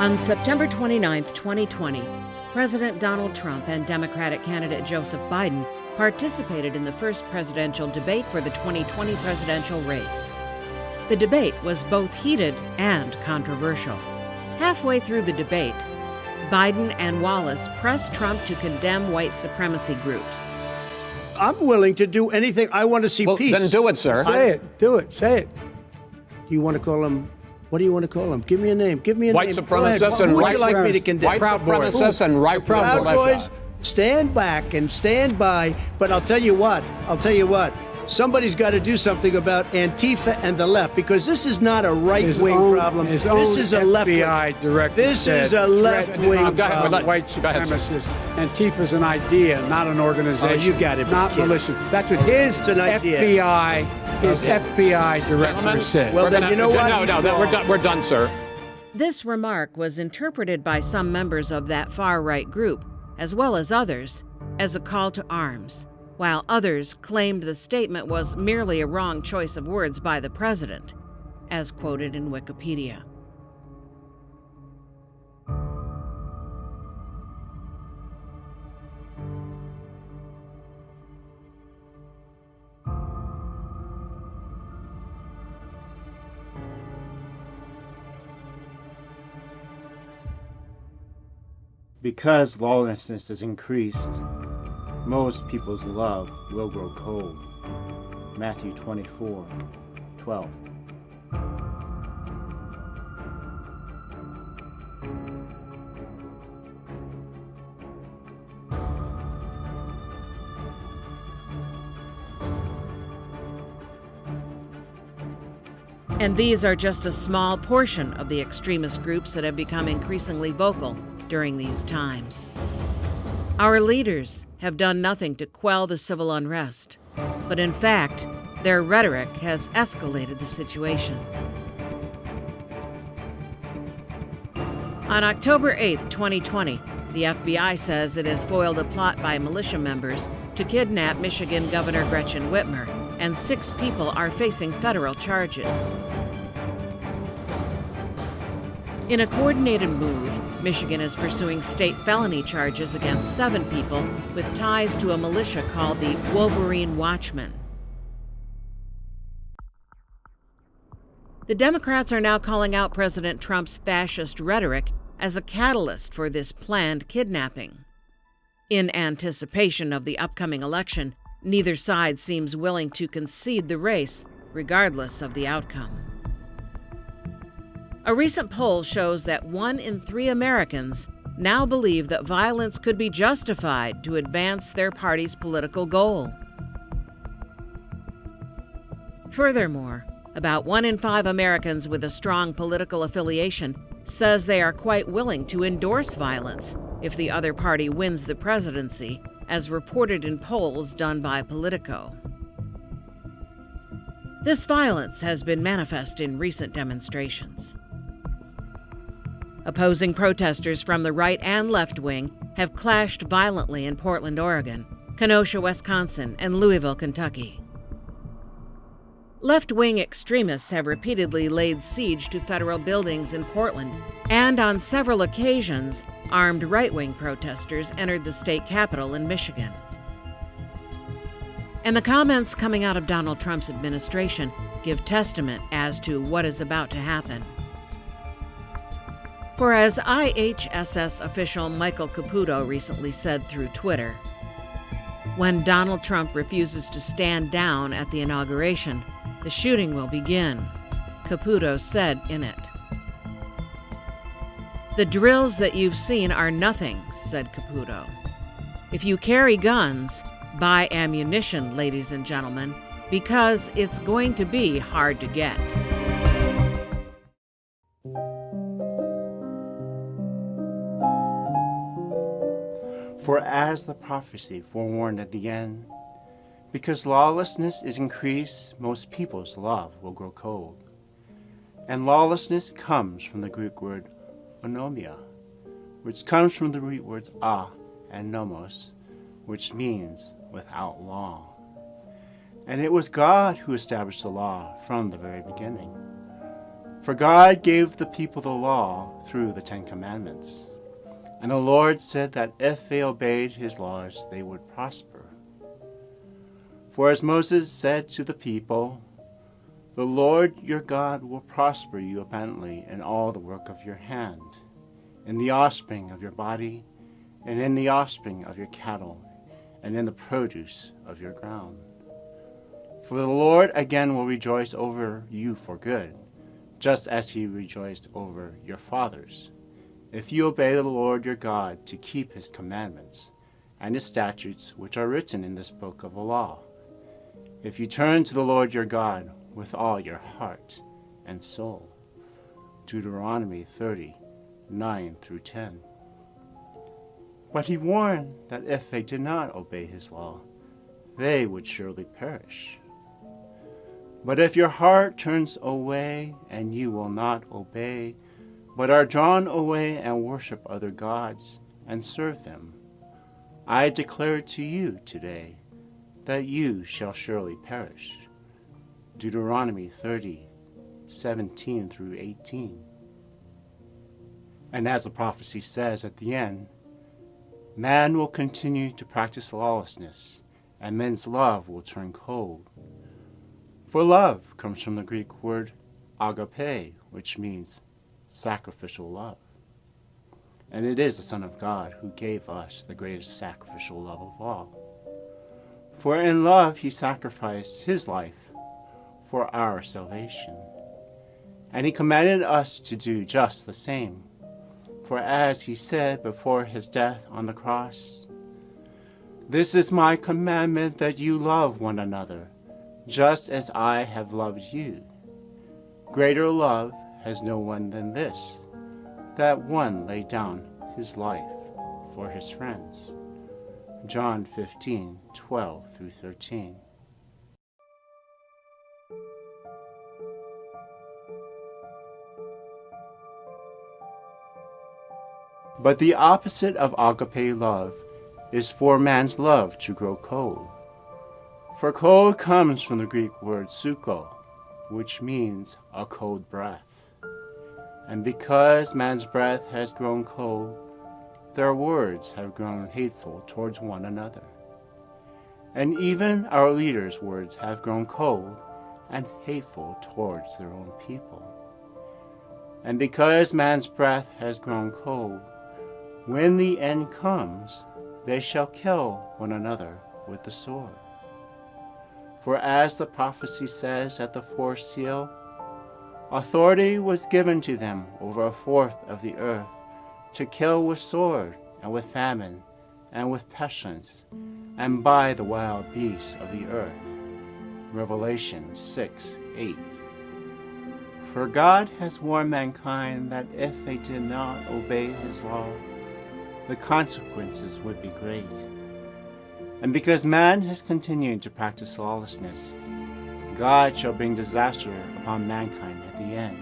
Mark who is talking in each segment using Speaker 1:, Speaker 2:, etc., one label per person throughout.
Speaker 1: On September 29, 2020, President Donald Trump and Democratic candidate Joseph Biden participated in the first presidential debate for the 2020 presidential race. The debate was both heated and controversial. Halfway through the debate, Biden and Wallace pressed Trump to condemn white supremacy groups.
Speaker 2: I'm willing to do anything. I want to see peace.
Speaker 3: Then do it, sir.
Speaker 4: Say it. Do it. Say it.
Speaker 2: You want to call him? What do you want to call him? Give me a name. Give me a
Speaker 3: White
Speaker 2: name.
Speaker 3: supremacists and
Speaker 2: Who would
Speaker 3: white
Speaker 2: you like me to condemn?
Speaker 3: White supremacists and right
Speaker 2: Proud
Speaker 3: militia.
Speaker 2: Boys, stand back and stand by. But I'll tell you what. Somebody's got to do something about Antifa and the left, because this is not a right-wing problem. This is a left-wing.
Speaker 4: FBI director
Speaker 2: This is a left-wing problem.
Speaker 4: White supremacists. Antifa's an idea, not an organization.
Speaker 2: Oh, you got it.
Speaker 4: Not militia. That's what his FBI, FBI director said.
Speaker 2: Well, then you know what?
Speaker 3: No, we're done, sir.
Speaker 1: This remark was interpreted by some members of that far-right group, as well as others, as a call to arms, while others claimed the statement was merely a wrong choice of words by the president, as quoted in Wikipedia.
Speaker 5: Because lawlessness is increased, most people's love will grow cold. Matthew 24:12.
Speaker 1: And these are just a small portion of the extremist groups that have become increasingly vocal during these times. Our leaders have done nothing to quell the civil unrest, but in fact, their rhetoric has escalated the situation. On October 8, 2020, the FBI says it has foiled a plot by militia members to kidnap Michigan Governor Gretchen Whitmer, and 6 people are facing federal charges. In a coordinated move, Michigan is pursuing state felony charges against 7 people with ties to a militia called the Wolverine Watchmen. The Democrats are now calling out President Trump's fascist rhetoric as a catalyst for this planned kidnapping. In anticipation of the upcoming election, neither side seems willing to concede the race, regardless of the outcome. A recent poll shows that 1 in 3 Americans now believe that violence could be justified to advance their party's political goal. Furthermore, about 1 in 5 Americans with a strong political affiliation says they are quite willing to endorse violence if the other party wins the presidency, as reported in polls done by Politico. This violence has been manifest in recent demonstrations. Opposing protesters from the right and left wing have clashed violently in Portland, Oregon, Kenosha, Wisconsin, and Louisville, Kentucky. Left-wing extremists have repeatedly laid siege to federal buildings in Portland, and on several occasions, armed right-wing protesters entered the state capitol in Michigan. And the comments coming out of Donald Trump's administration give testament as to what is about to happen. For as IHSS official Michael Caputo recently said through Twitter, when Donald Trump refuses to stand down at the inauguration, the shooting will begin, Caputo said in it. The drills that you've seen are nothing, said Caputo. If you carry guns, buy ammunition, ladies and gentlemen, because it's going to be hard to get.
Speaker 5: For as the prophecy forewarned at the end, because lawlessness is increased, most people's love will grow cold. And lawlessness comes from the Greek word onomia, which comes from the root words a and nomos, which means without law. And it was God who established the law from the very beginning. For God gave the people the law through the 10 Commandments. And the Lord said that if they obeyed his laws, they would prosper. For as Moses said to the people, the Lord your God will prosper you abundantly in all the work of your hand, in the offspring of your body, and in the offspring of your cattle, and in the produce of your ground. For the Lord again will rejoice over you for good, just as he rejoiced over your fathers, if you obey the Lord your God to keep his commandments and his statutes which are written in this book of the law. If you turn to the Lord your God with all your heart and soul. Deuteronomy 30:9-10. But he warned that if they did not obey his law, they would surely perish. But if your heart turns away and you will not obey, but are drawn away and worship other gods and serve them, I declare to you today that you shall surely perish. Deuteronomy 30:17-18. And as the prophecy says at the end, man will continue to practice lawlessness, and men's love will turn cold. For love comes from the Greek word agape, which means sacrificial love. And it is the Son of God who gave us the greatest sacrificial love of all. For in love he sacrificed his life for our salvation. And he commanded us to do just the same. For as he said before his death on the cross, "This is my commandment, that you love one another, just as I have loved you. Greater love has no one than this, that one lay down his life for his friends." John 15:12-13. But the opposite of agape love is for man's love to grow cold. For cold comes from the Greek word suko, which means a cold breath. And because man's breath has grown cold, their words have grown hateful towards one another. And even our leaders' words have grown cold and hateful towards their own people. And because man's breath has grown cold, when the end comes, they shall kill one another with the sword. For as the prophecy says at the fourth seal, authority was given to them over a fourth of the earth to kill with sword and with famine and with pestilence and by the wild beasts of the earth. Revelation 6:8. For God has warned mankind that if they did not obey his law, the consequences would be great. And because man has continued to practice lawlessness, God shall bring disaster upon mankind at the end.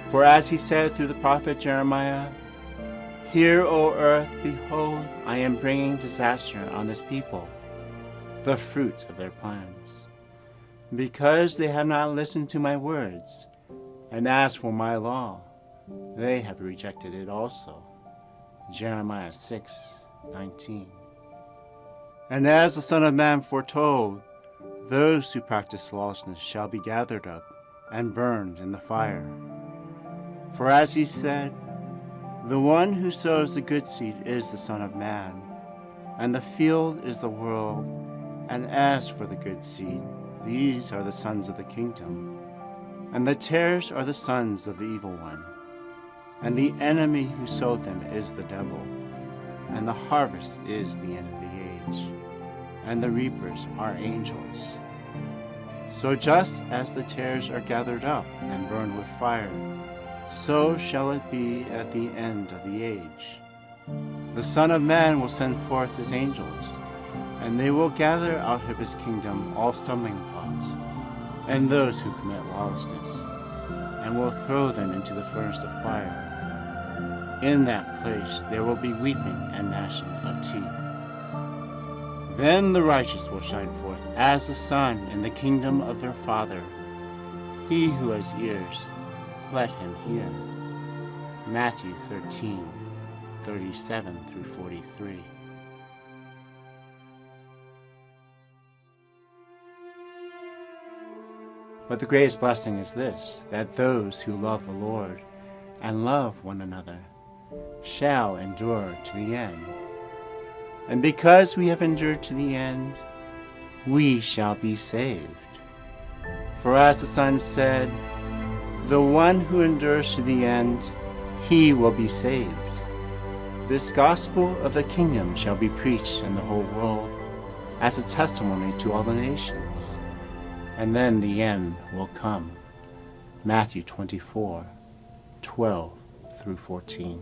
Speaker 5: For as he said through the prophet Jeremiah, "Hear, O earth, behold, I am bringing disaster on this people, the fruit of their plans, because they have not listened to my words, and as for my law, they have rejected it also." Jeremiah 6:19. And as the Son of Man foretold, those who practice lawlessness shall be gathered up and burned in the fire. For as he said, the one who sows the good seed is the Son of Man, and the field is the world, and as for the good seed, these are the sons of the kingdom, and the tares are the sons of the evil one. And the enemy who sowed them is the devil, and the harvest is the end of the age, and the reapers are angels. So just as the tares are gathered up and burned with fire, so shall it be at the end of the age. The Son of Man will send forth his angels, and they will gather out of his kingdom all stumbling blocks, and those who commit lawlessness, and will throw them into the furnace of fire. In that place there will be weeping and gnashing of teeth. Then the righteous will shine forth as the sun in the kingdom of their Father. He who has ears, let him hear. Matthew 13, 37 through 43. But the greatest blessing is this, that those who love the Lord and love one another shall endure to the end. And because we have endured to the end, we shall be saved. For as the Son said, the one who endures to the end, he will be saved. This gospel of the kingdom shall be preached in the whole world as a testimony to all the nations, and then the end will come. Matthew 24, 12 through 14.